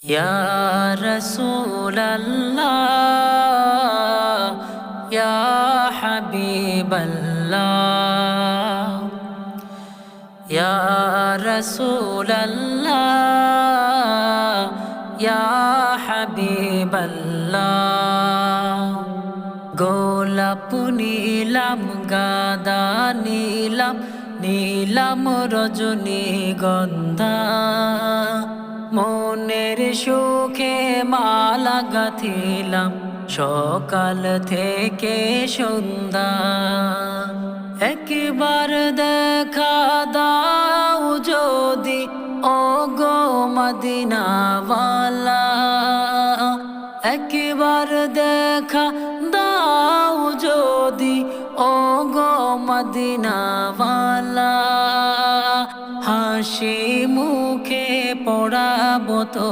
ইয়া রাসূলাল্লাহ ইয়া হাবিবাল্লাহ ইয়া রাসূলাল্লাহ ইয়া হাবিবাল্লাহ গোলাপ নীলাম গাদা নীলাম নীলাম রজনীগন্ধা মনের সুখে মালা গাঁথিলাম সকাল থেকে সন্ধ্যা একবার দেখা দাও যদি ওগো মদিনাওয়ালা একবার দেখা দাও যদি ওগো মদিনাওয়ালা হাসি মুখে পড়াবো তো